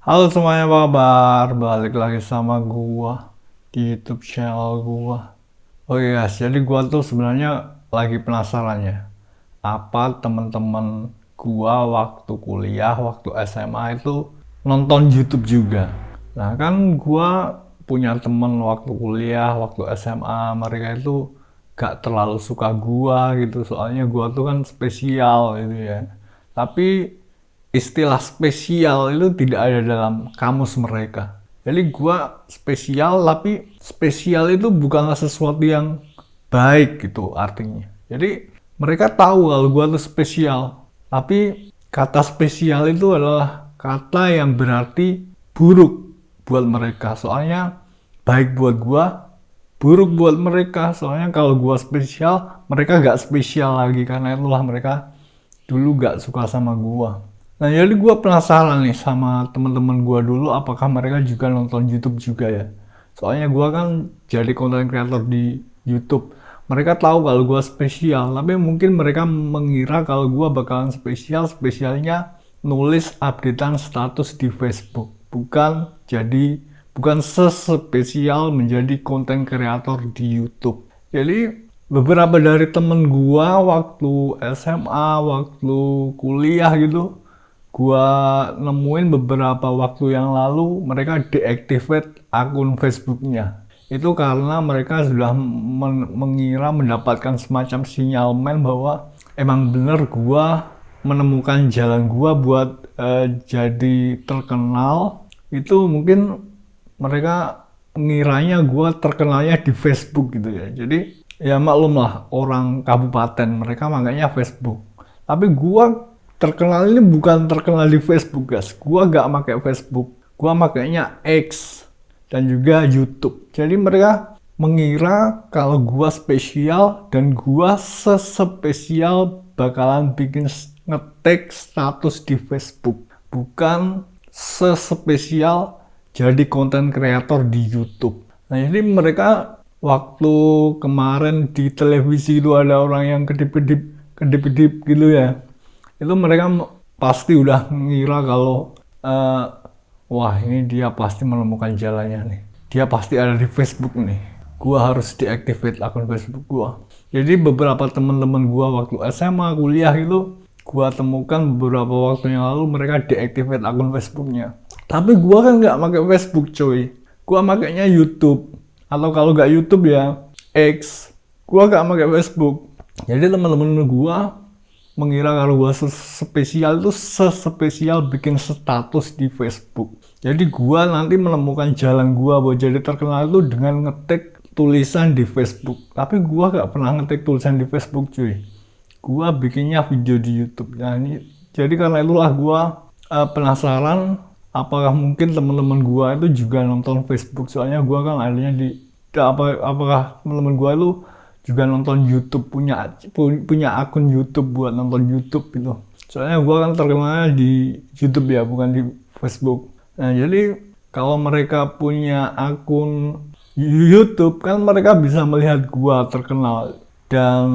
Halo semuanya, apa kabar? Balik lagi sama gua di YouTube channel gua. Oke guys, jadi gua tuh sebenarnya lagi penasaran ya. Apa teman-teman gua waktu kuliah, waktu SMA itu nonton YouTube juga. Nah, kan gua punya temen waktu kuliah, waktu SMA, mereka itu gak terlalu suka gua gitu. Soalnya gua tuh kan spesial gitu ya. Tapi istilah spesial itu tidak ada dalam kamus mereka. Jadi gua spesial, tapi spesial itu bukanlah sesuatu yang baik gitu artinya. Jadi mereka tahu kalau gua tuh spesial, tapi kata spesial itu adalah kata yang berarti buruk buat mereka. Soalnya baik buat gua, buruk buat mereka. Soalnya kalau gua spesial, mereka gak spesial lagi, karena itulah mereka dulu gak suka sama gua. Nah, jadi gue penasaran nih sama teman-teman gue dulu, apakah mereka juga nonton YouTube juga ya. Soalnya gue kan jadi content creator di YouTube. Mereka tahu kalau gue spesial, tapi mungkin mereka mengira kalau gue bakalan spesial, spesialnya nulis updatean status di Facebook. Bukan sespesial menjadi content creator di YouTube. Jadi beberapa dari temen gue waktu SMA, waktu kuliah gitu, gua nemuin beberapa waktu yang lalu mereka deactivate akun Facebooknya. Itu karena mereka sudah mengira mendapatkan semacam sinyalmen bahwa emang bener gua menemukan jalan gua buat jadi terkenal. Itu mungkin mereka ngiranya gua terkenalnya di Facebook gitu ya. Jadi ya maklum lah, orang kabupaten mereka makanya Facebook. Tapi gua terkenal ini bukan terkenal di Facebook guys. Gua gak pakai Facebook. Gua makainya X dan juga YouTube. Jadi mereka mengira kalau gua spesial dan gua sespesial bakalan bikin ngetek status di Facebook. Bukan sespesial jadi konten kreator di YouTube. Nah, jadi mereka waktu kemarin di televisi itu ada orang yang kedip-kedip gitu ya, itu mereka pasti udah ngira kalau wah, ini dia pasti menemukan jalannya nih, dia pasti ada di Facebook nih, gua harus deactivate akun Facebook gua. Jadi beberapa teman-teman gua waktu SMA kuliah itu gua temukan beberapa waktu yang lalu mereka deactivate akun Facebooknya. Tapi gua kan nggak pakai Facebook coy, gua makainya YouTube, atau kalau nggak YouTube ya X. Gua nggak pakai Facebook. Jadi teman-teman gua mengira kalau gua spesial itu sespesial bikin status di Facebook. Jadi gua nanti menemukan jalan gua buat jadi terkenal itu dengan ngetik tulisan di Facebook. Tapi gua gak pernah ngetik tulisan di Facebook cuy. Gua bikinnya video di YouTube. Nah, jadi karena itulah gua penasaran apakah mungkin teman-teman gua itu juga nonton Facebook. Soalnya gua kan adanya di apakah teman-teman gua itu juga nonton YouTube, punya akun YouTube buat nonton YouTube gitu. Soalnya gue kan terkenalnya di YouTube ya, bukan di Facebook. Nah, jadi kalau mereka punya akun YouTube kan mereka bisa melihat gue terkenal, dan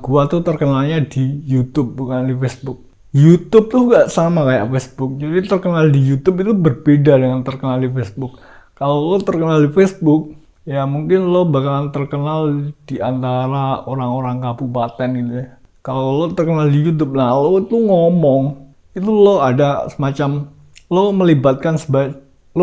gue tuh terkenalnya di YouTube bukan di Facebook. YouTube tuh gak sama kayak Facebook. Jadi terkenal di YouTube itu berbeda dengan terkenal di Facebook. Kalau lo terkenal di Facebook, ya mungkin lo bakalan terkenal di antara orang-orang kabupaten gitu ya. Kalau lo terkenal di YouTube, nah lo tuh ngomong, itu lo ada semacam, lo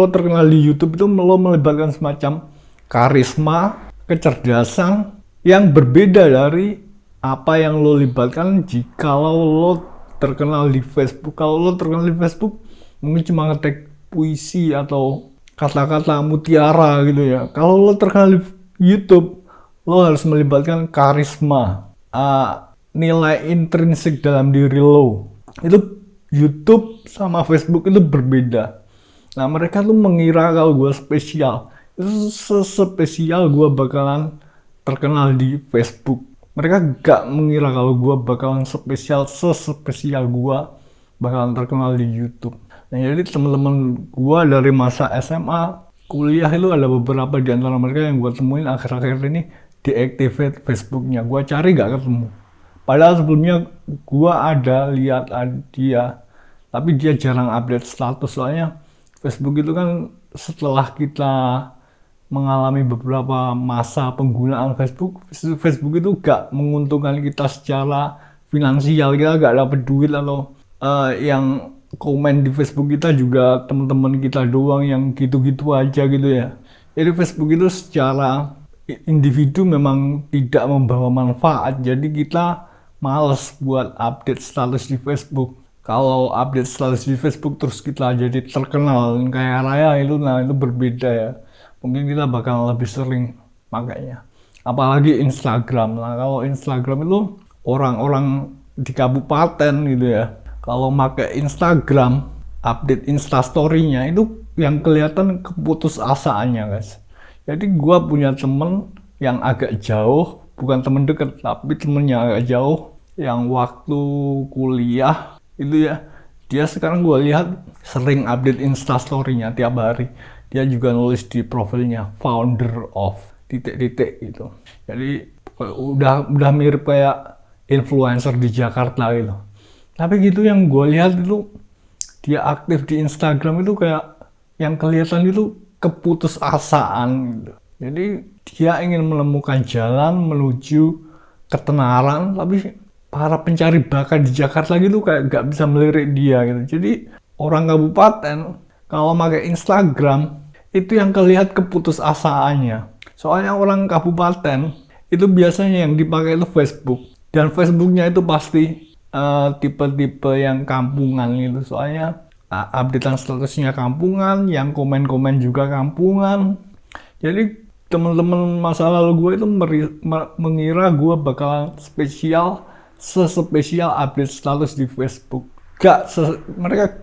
terkenal di YouTube itu lo melibatkan semacam karisma, kecerdasan yang berbeda dari apa yang lo libatkan jika lo terkenal di Facebook. Kalau lo terkenal di Facebook, mungkin cuma ngetek puisi atau kata-kata mutiara gitu ya. Kalau lo terkenal di YouTube, lo harus melibatkan karisma, nilai intrinsik dalam diri lo. Itu YouTube sama Facebook itu berbeda. Nah, mereka tuh mengira kalau gue spesial. Itu sespesial gue bakalan terkenal di Facebook. Mereka gak mengira kalau gue bakalan sespesial gue bakalan terkenal di YouTube. Nah, jadi teman-teman gue dari masa SMA, kuliah itu ada beberapa di antara mereka yang gue temuin akhir-akhir ini deactivate Facebooknya. Gue cari gak ketemu. Padahal sebelumnya gue ada lihat dia tapi dia jarang update status. Soalnya Facebook itu kan setelah kita mengalami beberapa masa penggunaan Facebook itu gak menguntungkan kita secara finansial. Kita gak dapet duit, atau yang komen di Facebook kita juga teman-teman kita doang yang gitu-gitu aja gitu ya. Jadi Facebook itu secara individu memang tidak membawa manfaat, jadi kita males buat update status di Facebook. Kalau update status di Facebook terus kita jadi terkenal kayak raya itu, nah itu berbeda ya. Mungkin kita bakal lebih sering makanya. Apalagi Instagram. Nah kalau Instagram itu orang-orang di kabupaten gitu ya, kalau pakai Instagram update instastory-nya itu yang kelihatan keputusasaannya guys. Jadi gua punya temen yang agak jauh, bukan temen deket tapi temen yang agak jauh, yang waktu kuliah itu ya, dia sekarang gua lihat sering update instastory-nya tiap hari. Dia juga nulis di profilnya founder of titik-titik gitu. Jadi udah mirip kayak influencer di Jakarta gitu. Tapi gitu yang gue lihat itu dia aktif di Instagram itu kayak yang kelihatan itu keputusasaan gitu. Jadi dia ingin menemukan jalan menuju ketenaran, tapi para pencari bakat di Jakarta gitu kayak gak bisa melirik dia gitu. Jadi orang kabupaten kalau pakai Instagram itu yang kelihatan keputusasaannya. Soalnya orang kabupaten itu biasanya yang dipakai itu Facebook, dan Facebooknya itu pasti tipe-tipe yang kampungan gitu. Soalnya updatean statusnya kampungan, yang komen-komen juga kampungan. Jadi teman-teman masa lalu gue itu mengira gue bakalan spesial, sespesial update status di Facebook. Mereka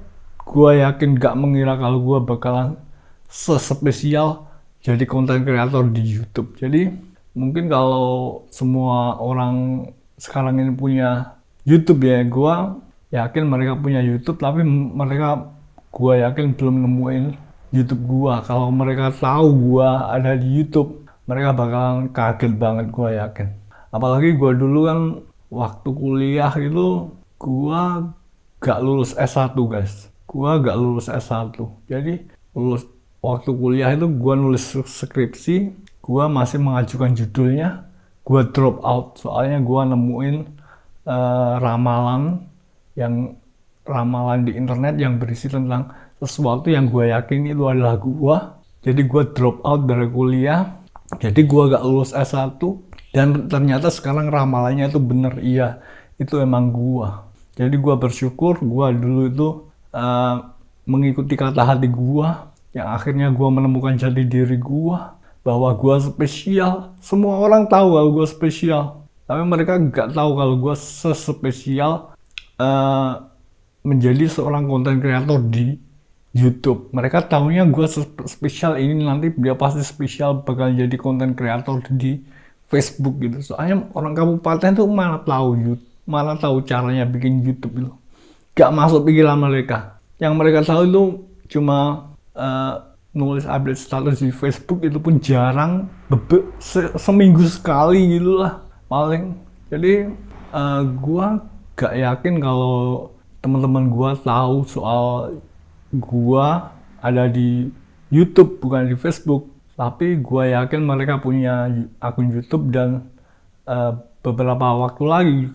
gue yakin gak mengira kalau gue bakalan sespesial jadi konten kreator di YouTube. Jadi mungkin kalau semua orang sekarang ini punya YouTube ya, gue yakin mereka punya YouTube, tapi mereka gue yakin belum nemuin YouTube gue. Kalau mereka tahu gue ada di YouTube, mereka bakalan kaget banget, gue yakin. Apalagi gue dulu kan waktu kuliah itu gue gak lulus S1 guys. Gue gak lulus S1. Jadi waktu kuliah itu gue nulis skripsi, gue masih mengajukan judulnya, gue drop out soalnya gue nemuin ramalan di internet yang berisi tentang sesuatu yang gue yakin itu adalah gue. Jadi gue drop out dari kuliah, jadi gue gak lulus S1, dan ternyata sekarang ramalannya itu bener, iya itu emang gue. Jadi gue bersyukur gue dulu itu mengikuti kata hati gue, yang akhirnya gue menemukan jati diri gue, bahwa gue spesial. Semua orang tahu kalau gue spesial, tapi mereka nggak tahu kalau gue sespesial menjadi seorang konten kreator di YouTube. Mereka tahunya gue spesial ini nanti dia pasti spesial bakal jadi konten kreator di Facebook gitu. Soalnya orang kabupaten tuh mana tahu caranya bikin YouTube itu. Gak masuk pikiran mereka. Yang mereka tahu itu cuma nulis update status di Facebook, itu pun jarang, seminggu sekali gitu lah paling. Jadi gua gak yakin kalau teman-teman gua tahu soal gua ada di YouTube bukan di Facebook. Tapi gua yakin mereka punya akun YouTube, dan beberapa waktu lagi,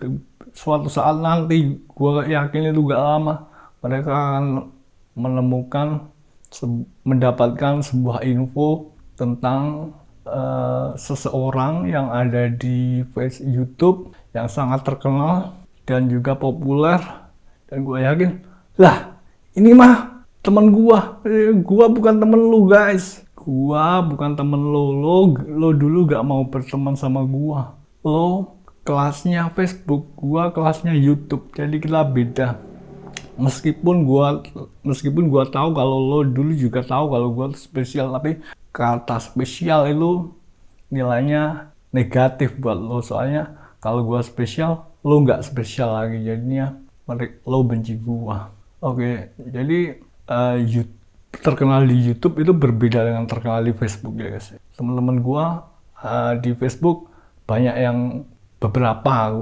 suatu saat nanti, gua yakin itu gak lama mereka akan mendapatkan sebuah info tentang seseorang yang ada di YouTube yang sangat terkenal dan juga populer. Dan gue yakin, lah ini mah temen gua bukan temen lu guys. Gua bukan temen lo dulu gak mau berteman sama gua. Lo kelasnya Facebook, gua kelasnya YouTube, jadi kita beda. Meskipun gua tahu kalau lo dulu juga tahu kalau gua spesial, tapi kata spesial itu nilainya negatif buat lo. Soalnya kalau gua spesial, lo nggak spesial lagi, jadinya lo benci gua. Oke, jadi terkenal di YouTube itu berbeda dengan terkenal di Facebook ya guys. Teman-teman gua di Facebook banyak yang beberapa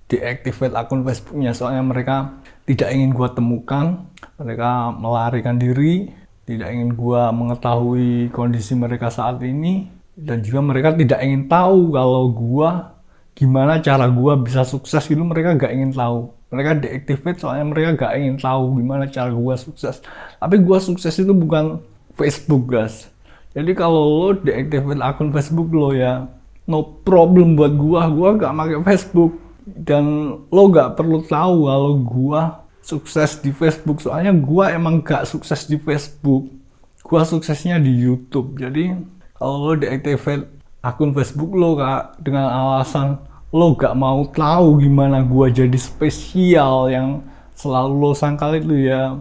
deactivate akun Facebooknya, soalnya mereka tidak ingin gua temukan, mereka melarikan diri, tidak ingin gua mengetahui kondisi mereka saat ini, dan juga mereka tidak ingin tahu kalau gua gimana cara gua bisa sukses gitu. Mereka gak ingin tahu, mereka deactivate soalnya mereka gak ingin tahu gimana cara gua sukses. Tapi gua sukses itu bukan Facebook, guys. Jadi kalau lo deactivate akun Facebook lo, ya no problem buat gua gak pakai Facebook, dan lo gak perlu tahu kalau gua sukses di Facebook, soalnya gua emang gak sukses di Facebook, gua suksesnya di YouTube. Jadi kalau lo deactivate akun Facebook lo kak dengan alasan lo gak mau tahu gimana gua jadi spesial yang selalu lo sangkal itu, ya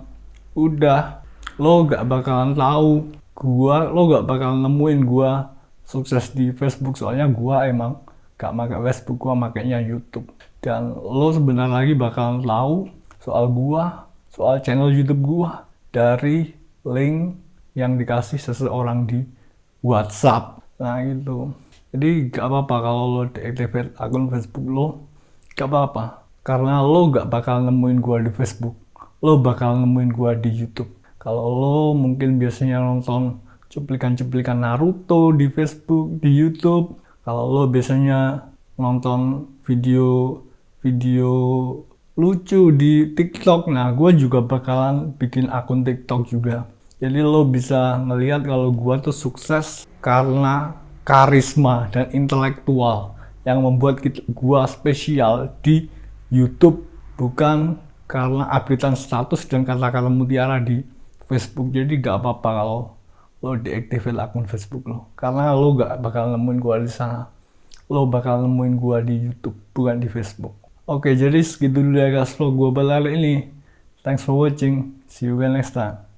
udah, lo gak bakalan tahu lo gak bakalan nemuin gua sukses di Facebook, soalnya gua emang gak pakai Facebook, gua makainya YouTube. Dan lo sebentar lagi bakalan tahu soal channel YouTube gua dari link yang dikasih seseorang di WhatsApp. Nah gitu. Jadi gak apa-apa kalau lo deactivate akun Facebook lo, gak apa-apa, karena lo gak bakal nemuin gua di Facebook, lo bakal nemuin gua di YouTube. Kalau lo mungkin biasanya nonton cuplikan-cuplikan Naruto di Facebook, di YouTube, kalau lo biasanya nonton video lucu di TikTok, nah gue juga bakalan bikin akun TikTok juga. Jadi lo bisa ngelihat kalau gue tuh sukses karena karisma dan intelektual yang membuat gue spesial di YouTube, bukan karena updatean status dan kata-kata mutiara di Facebook. Jadi gak apa-apa kalau lo deactivate akun Facebook lo, karena lo gak bakal nemuin gue di sana. Lo bakal nemuin gue di YouTube, bukan di Facebook. Oke, jadi segitu dulu ya guys vlog gue kali ini. Thanks for watching. See you again next time.